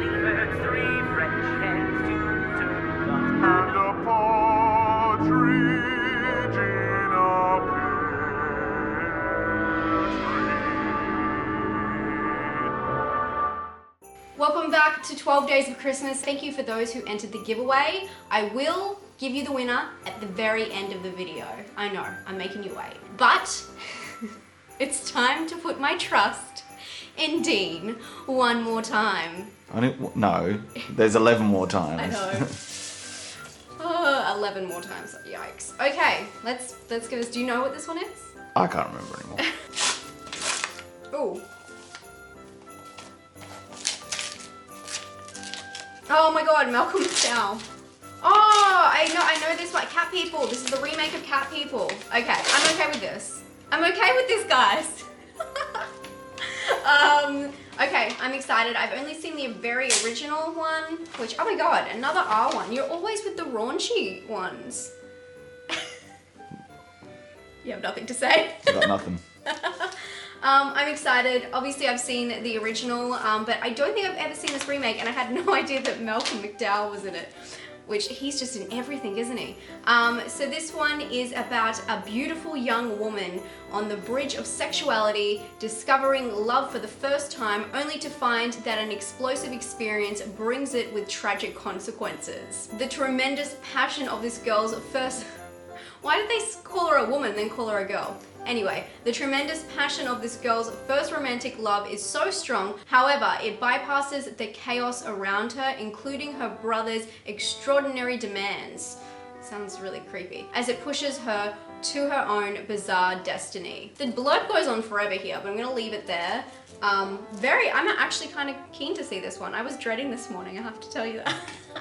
hummingbirds, 3 French hens, 2 turtle doves, And a partridge in a pear tree. Welcome back to 12 Days of Christmas. Thank you for those who entered the giveaway. I will give you the winner at the very end of the video. I know, I'm making you wait. But it's time to put my trust in Dean one more time. No, there's 11 more times. I know. Oh, 11 more times, yikes. Okay, let's give this, do you know what this one is? I can't remember anymore. Ooh. Oh my god, Malcolm McDowell. Oh, I know this one. Cat People. This is the remake of Cat People. Okay, I'm okay with this. I'm okay with this, guys. Okay, I'm excited. I've only seen the very original one, which, oh my god, another R one. You're always with the raunchy ones. You have nothing to say? I've got nothing. I'm excited. Obviously, I've seen the original, but I don't think I've ever seen this remake, and I had no idea that Malcolm McDowell was in it, which he's just in everything, isn't he? So this one is about a beautiful young woman on the bridge of sexuality, discovering love for the first time, only to find that an explosive experience brings it with tragic consequences. The tremendous passion of this girl's first... Why did they call her a woman, then call her a girl? Anyway, the tremendous passion of this girl's first romantic love is so strong, however, it bypasses the chaos around her, including her brother's extraordinary demands. Sounds really creepy. As it pushes her to her own bizarre destiny. The blurb goes on forever here, but I'm gonna leave it there. I'm actually kind of keen to see this one. I was dreading this morning, I have to tell you that.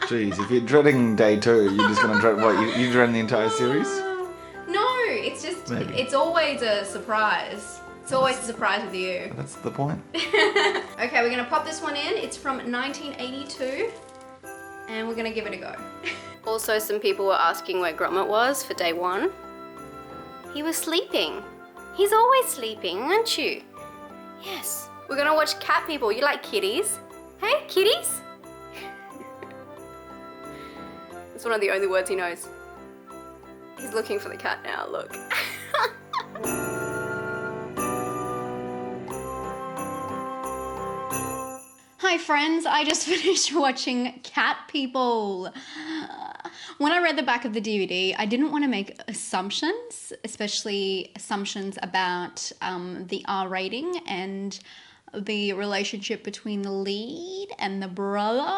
Jeez, if you're dreading day 2, you're just gonna dread what? You dreading the entire series? No, it's just, Maybe. It's always a surprise. It's always a surprise with you. That's the point. Okay, we're gonna pop this one in. It's from 1982, and we're gonna give it a go. Also, some people were asking where Gromit was for day 1. He was sleeping. He's always sleeping, aren't you? Yes. We're gonna watch Cat People. You like kitties? Hey, kitties? That's one of the only words he knows. He's looking for the cat now, look. Hi friends, I just finished watching Cat People. When I read the back of the DVD, I didn't want to make assumptions, especially assumptions about the R rating and the relationship between the lead and the brother,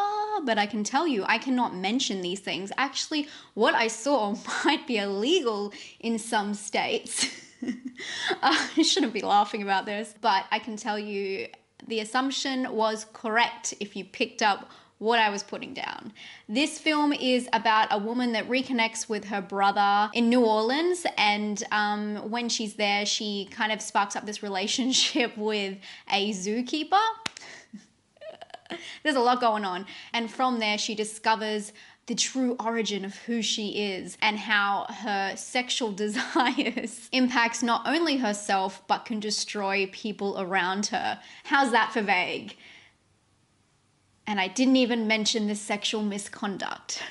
but I can tell you, I cannot mention these things. Actually, what I saw might be illegal in some states. I shouldn't be laughing about this, but I can tell you the assumption was correct if you picked up what I was putting down. This film is about a woman that reconnects with her brother in New Orleans, and when she's there, she kind of sparks up this relationship with a zookeeper. There's a lot going on, and from there she discovers the true origin of who she is and how her sexual desires impacts not only herself but can destroy people around her. How's that for vague? And I didn't even mention the sexual misconduct.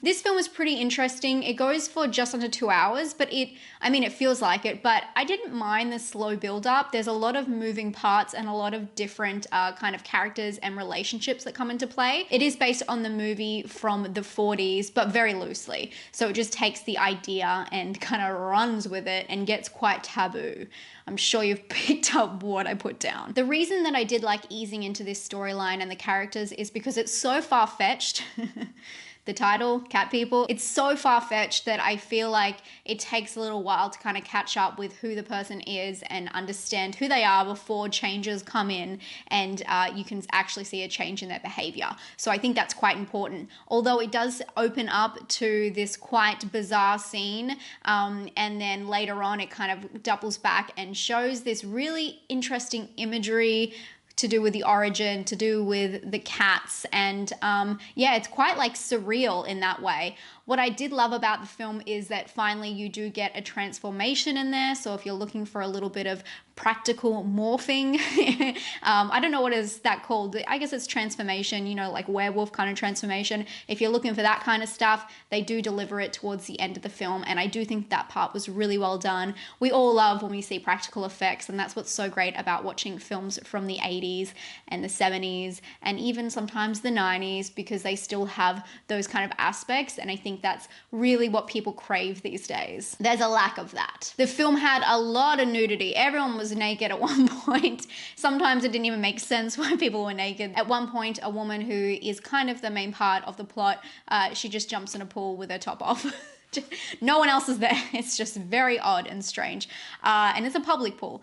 This film is pretty interesting. It goes for just under 2 hours, but it feels like it, but I didn't mind the slow build up. There's a lot of moving parts and a lot of different kind of characters and relationships that come into play. It is based on the movie from the 40s, but very loosely. So it just takes the idea and kind of runs with it and gets quite taboo. I'm sure you've picked up what I put down. The reason that I did like easing into this storyline and the characters is because it's so far-fetched. The title, Cat People, it's so far-fetched that I feel like it takes a little while to kind of catch up with who the person is and understand who they are before changes come in and you can actually see a change in their behavior. So I think that's quite important. Although it does open up to this quite bizarre scene, and then later on it kind of doubles back and shows this really interesting imagery to do with the origin, to do with the cats, and yeah, it's quite like surreal in that way. What I did love about the film is that finally you do get a transformation in there, so if you're looking for a little bit of practical morphing. I don't know what is that called. I guess it's transformation, you know, like werewolf kind of transformation. If you're looking for that kind of stuff, they do deliver it towards the end of the film, and I do think that part was really well done. We all love when we see practical effects, and that's what's so great about watching films from the 80s and the 70s and even sometimes the 90s, because they still have those kind of aspects, and I think that's really what people crave these days. There's a lack of that. The film had a lot of nudity. Everyone was naked at one point. Sometimes it didn't even make sense why people were naked. At one point, a woman who is kind of the main part of the plot, she just jumps in a pool with her top off. No one else is there. It's just very odd and strange. And it's a public pool.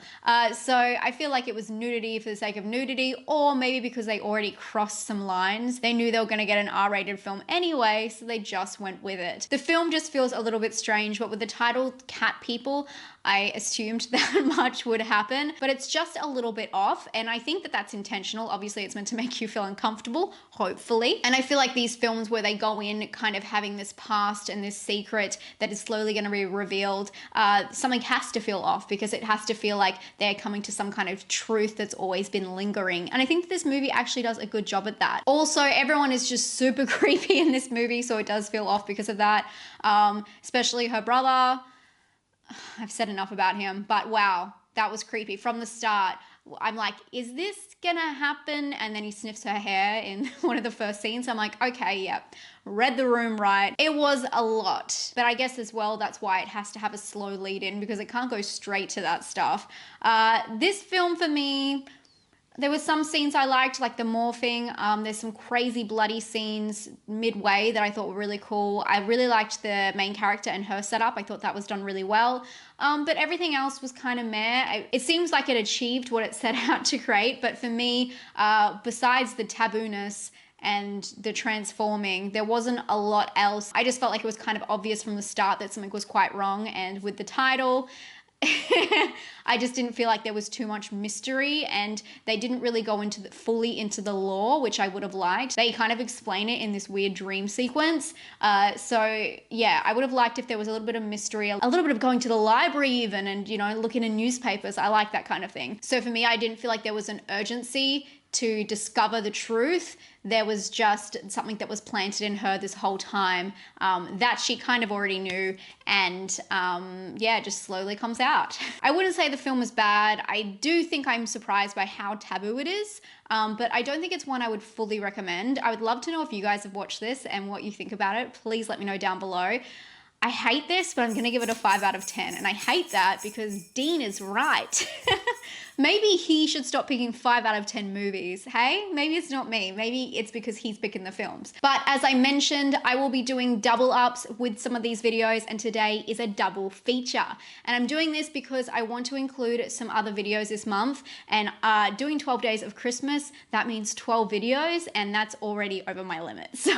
So I feel like it was nudity for the sake of nudity, or maybe because they already crossed some lines. They knew they were going to get an R-rated film anyway, so they just went with it. The film just feels a little bit strange, but with the title Cat People, I assumed that much would happen, but it's just a little bit off, and I think that that's intentional. Obviously, it's meant to make you feel uncomfortable, hopefully. And I feel like these films where they go in kind of having this past and this secret that is slowly going to be revealed, something has to feel off, because it has to feel like they're coming to some kind of truth that's always been lingering. And I think this movie actually does a good job at that. Also, everyone is just super creepy in this movie, so it does feel off because of that, especially her brother. I've said enough about him, but wow, that was creepy. From the start, I'm like, is this gonna happen? And then he sniffs her hair in one of the first scenes. I'm like, okay, yep, read the room right. It was a lot, but I guess as well, that's why it has to have a slow lead in, because it can't go straight to that stuff. This film for me, there were some scenes I liked, like the morphing. There's some crazy bloody scenes midway that I thought were really cool. I really liked the main character and her setup. I thought that was done really well. But everything else was kind of meh. It seems like it achieved what it set out to create. But for me, besides the tabooness and the transforming, there wasn't a lot else. I just felt like it was kind of obvious from the start that something was quite wrong. And with the title, I just didn't feel like there was too much mystery, and they didn't really go into fully into the lore, which I would have liked. They kind of explain it in this weird dream sequence. So yeah, I would have liked if there was a little bit of mystery, a little bit of going to the library even, and, you know, looking in newspapers. I like that kind of thing. So for me, I didn't feel like there was an urgency to discover the truth. There was just something that was planted in her this whole time, that she kind of already knew, and yeah, just slowly comes out. I wouldn't say the film is bad. I do think I'm surprised by how taboo it is, but I don't think it's one I would fully recommend. I would love to know if you guys have watched this and what you think about it. Please let me know down below. I hate this, but I'm going to give it a 5 out of 10. And I hate that because Dean is right. Maybe he should stop picking 5 out of 10 movies, hey? Maybe it's not me. Maybe it's because he's picking the films. But as I mentioned, I will be doing double ups with some of these videos, and today is a double feature. And I'm doing this because I want to include some other videos this month, and doing 12 days of Christmas, that means 12 videos, and that's already over my limit. So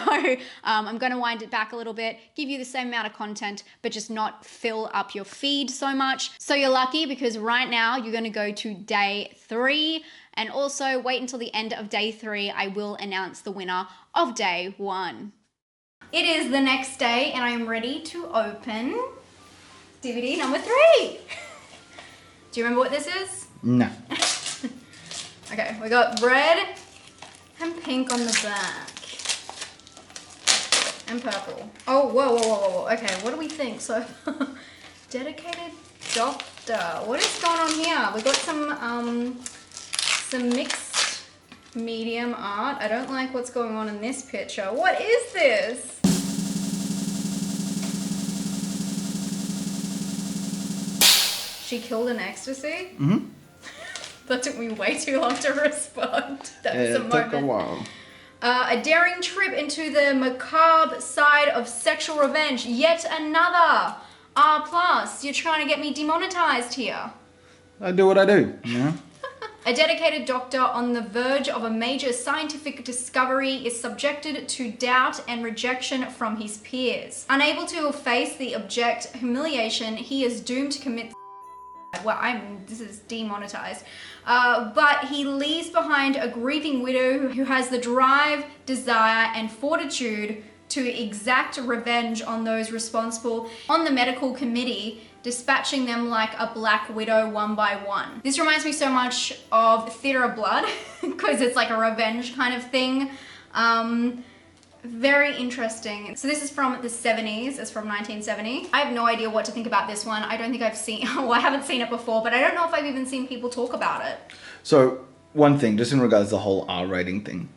I'm going to wind it back a little bit, give you the same amount of content, but just not fill up your feed so much. So you're lucky, because right now you're going to go to day 3, and also wait until the end of day 3. I will announce the winner of day 1. It is the next day, and I am ready to open DVD number 3. Do you remember what this is? No. Okay, we got red and pink on the back. And purple. Oh, whoa, whoa, whoa, whoa. Okay, what do we think? So, dedicated doctor. What is going on here? We got some mixed medium art. I don't like what's going on in this picture. What is this? She killed an ecstasy? Mm-hmm. That took me way too long to respond. That was a moment. It took a while. A daring trip into the macabre side of sexual revenge. Yet another R+. You're trying to get me demonetized here. I do what I do, you know? A dedicated doctor on the verge of a major scientific discovery is subjected to doubt and rejection from his peers. Unable to face the abject humiliation, he is doomed to commit. Well, this is demonetized. But he leaves behind a grieving widow who has the drive, desire, and fortitude to exact revenge on those responsible. On the medical committee, dispatching them like a black widow one by one. This reminds me so much of Theatre of Blood because it's like a revenge kind of thing. Very interesting. So this is from the 70s, it's from 1970. I have no idea what to think about this one. I don't think I've seen, well, I haven't seen it before, but I don't know if I've even seen people talk about it. So one thing, just in regards to the whole R rating thing,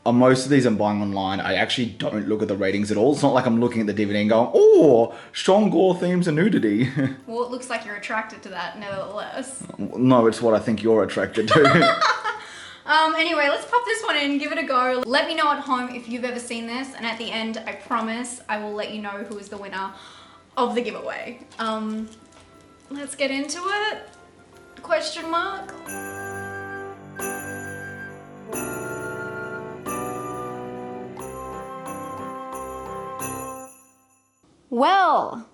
on most of these I'm buying online, I actually don't look at the ratings at all. It's not like I'm looking at the DVD and going, oh, strong gore themes and nudity. Well, it looks like you're attracted to that nevertheless. No, it's what I think you're attracted to. Anyway, let's pop this one in, give it a go. Let me know at home if you've ever seen this, and at the end, I promise I will let you know who is the winner of the giveaway. Let's get into it. Question mark. Well,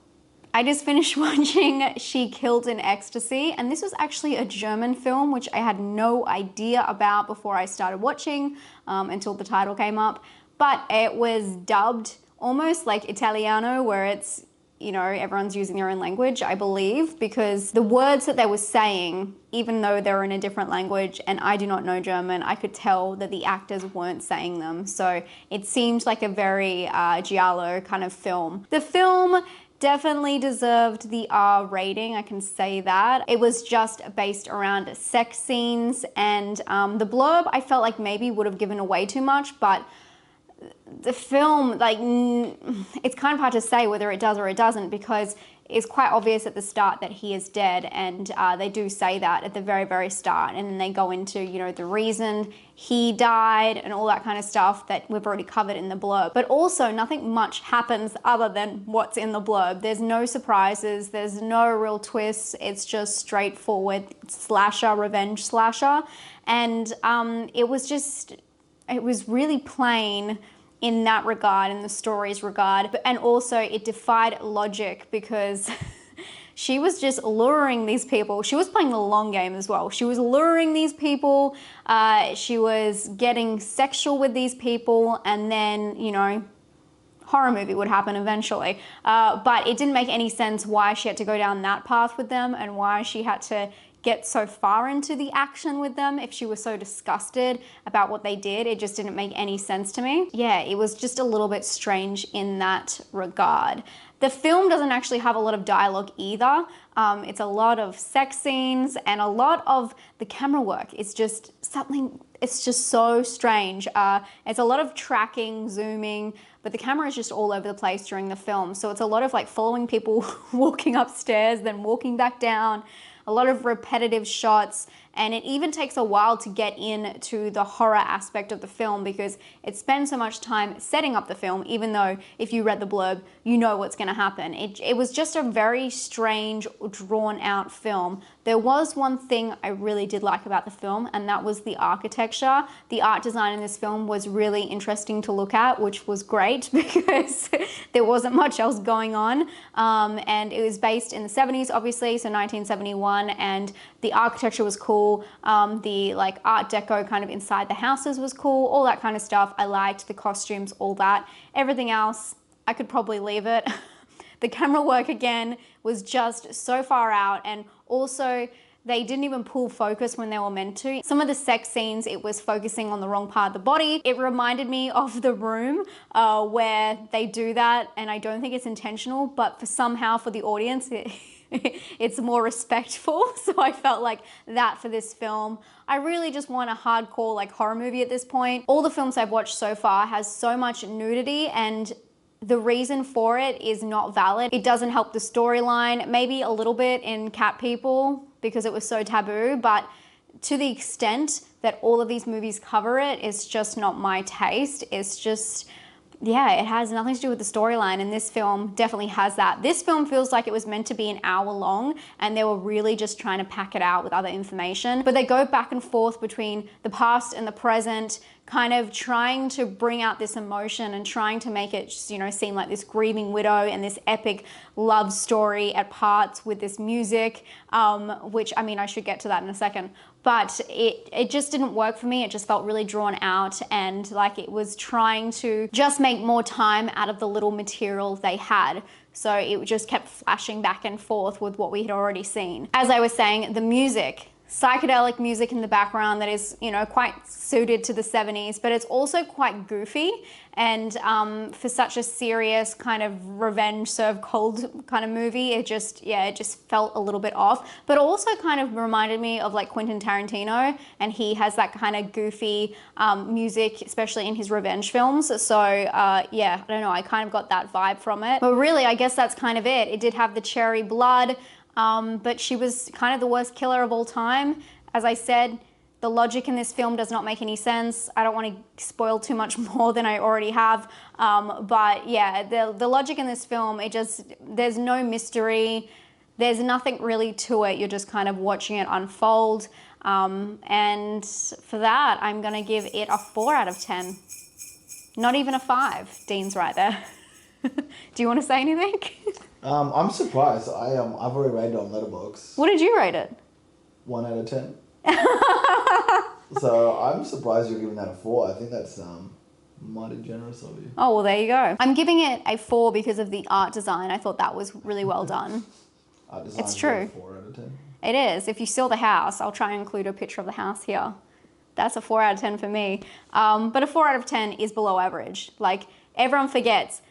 I just finished watching She Killed in Ecstasy, and this was actually a German film, which I had no idea about before I started watching until the title came up. But it was dubbed almost like Italiano, where it's, you know, everyone's using their own language, I believe, because the words that they were saying, even though they're in a different language and I do not know German, I could tell that the actors weren't saying them. So it seemed like a very giallo kind of film. The film definitely deserved the R rating, I can say that. It was just based around sex scenes, and the blurb I felt like maybe would have given away too much, but the film, like, it's kind of hard to say whether it does or it doesn't, because it's quite obvious at the start that he is dead, and they do say that at the very, very start, and then they go into, you know, the reason he died and all that kind of stuff that we've already covered in the blurb. But also nothing much happens other than what's in the blurb. There's no surprises, there's no real twists, it's just straightforward slasher, revenge slasher, and it was really plain in that regard, in the story's regard, and also it defied logic because she was just luring these people. She was playing the long game as well. She was luring these people, she was getting sexual with these people, and then, you know, horror movie would happen eventually. But it didn't make any sense why she had to go down that path with them and why she had to get so far into the action with them if she was so disgusted about what they did. It just didn't make any sense to me. Yeah, it was just a little bit strange in that regard. The film doesn't actually have a lot of dialogue either. It's a lot of sex scenes and a lot of the camera work. It's just something, it's just so strange. It's a lot of tracking, zooming, but the camera is just all over the place during the film. So it's a lot of like following people walking upstairs, then walking back down, a lot of repetitive shots, and it even takes a while to get into the horror aspect of the film because it spends so much time setting up the film, even though if you read the blurb, you know what's gonna happen. It was just a very strange, drawn out film. There was one thing I really did like about the film, and that was the architecture. The art design in this film was really interesting to look at, which was great because there wasn't much else going on. And it was based in the 70s, obviously, so 1971, and the architecture was cool. The like Art Deco kind of inside the houses was cool, all that kind of stuff. I liked the costumes, all that. Everything else, I could probably leave it. The camera work again was just so far out, and also they didn't even pull focus when they were meant to. Some of the sex scenes, it was focusing on the wrong part of the body. It reminded me of The Room, where they do that, and I don't think it's intentional, but somehow for the audience, it's more respectful. So I felt like that for this film. I really just want a hardcore like horror movie at this point. All the films I've watched so far has so much nudity, and the reason for it is not valid. It doesn't help the storyline, maybe a little bit in Cat People because it was so taboo, but to the extent that all of these movies cover it, it's just not my taste. It's just, yeah, it has nothing to do with the storyline, and this film definitely has that. This film feels like it was meant to be an hour long, and they were really just trying to pack it out with other information. But they go back and forth between the past and the present, kind of trying to bring out this emotion and trying to make it, you know, seem like this grieving widow and this epic love story at parts with this music, which, I mean, I should get to that in a second. but it just didn't work for me. It just felt really drawn out, and like it was trying to just make more time out of the little material they had. So it just kept flashing back and forth with what we had already seen. As I was saying, the music, psychedelic music in the background that is, you know, quite suited to the 70s, but it's also quite goofy. And for such a serious kind of revenge served cold kind of movie, it just felt a little bit off. But also kind of reminded me of like Quentin Tarantino, and he has that kind of goofy music, especially in his revenge films. So yeah, I don't know, I kind of got that vibe from it. But really, I guess that's kind of it. It did have the cherry blood, but she was kind of the worst killer of all time. As I said, the logic in this film does not make any sense. I don't want to spoil too much more than I already have. But yeah, the logic in this film, there's no mystery. There's nothing really to it. You're just kind of watching it unfold. And for that, I'm gonna give it a 4 out of 10. Not even a 5. Dean's right there. Do you want to say anything? I'm surprised. I've already rated it on Letterboxd. What did you rate it? 1 out of 10. So I'm surprised you're giving that a 4. I think that's mighty generous of you. Oh, well, there you go. I'm giving it a 4 because of the art design. I thought that was really well done. Art design It's true. 4 out of 10. It is. If you saw the house, I'll try and include a picture of the house here. That's a 4 out of 10 for me. But a 4 out of 10 is below average. Like, everyone forgets,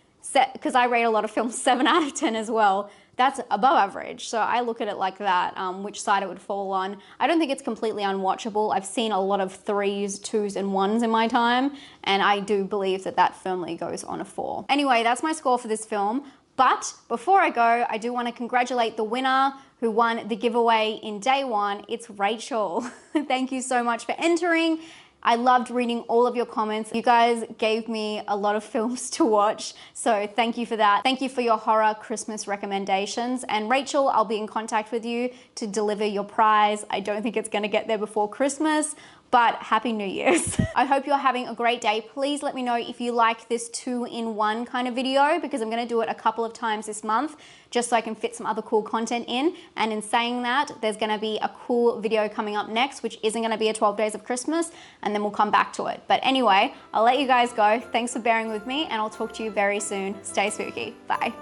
because I rate a lot of films 7 out of 10 as well. That's above average. So I look at it like that, which side it would fall on. I don't think it's completely unwatchable. I've seen a lot of 3s, 2s, and 1s in my time, and I do believe that that firmly goes on a 4. Anyway, that's my score for this film. But before I go, I do want to congratulate the winner who won the giveaway in day 1. It's Rachel. Thank you so much for entering. I loved reading all of your comments. You guys gave me a lot of films to watch, so thank you for that. Thank you for your horror Christmas recommendations. And Rachel, I'll be in contact with you to deliver your prize. I don't think it's gonna get there before Christmas, but Happy New Year's. I hope you're having a great day. Please let me know if you like this 2-in-1 kind of video, because I'm gonna do it a couple of times this month, just so I can fit some other cool content in. And in saying that, there's gonna be a cool video coming up next, which isn't gonna be a 12 Days of Christmas, and then we'll come back to it. But anyway, I'll let you guys go. Thanks for bearing with me, and I'll talk to you very soon. Stay spooky. Bye.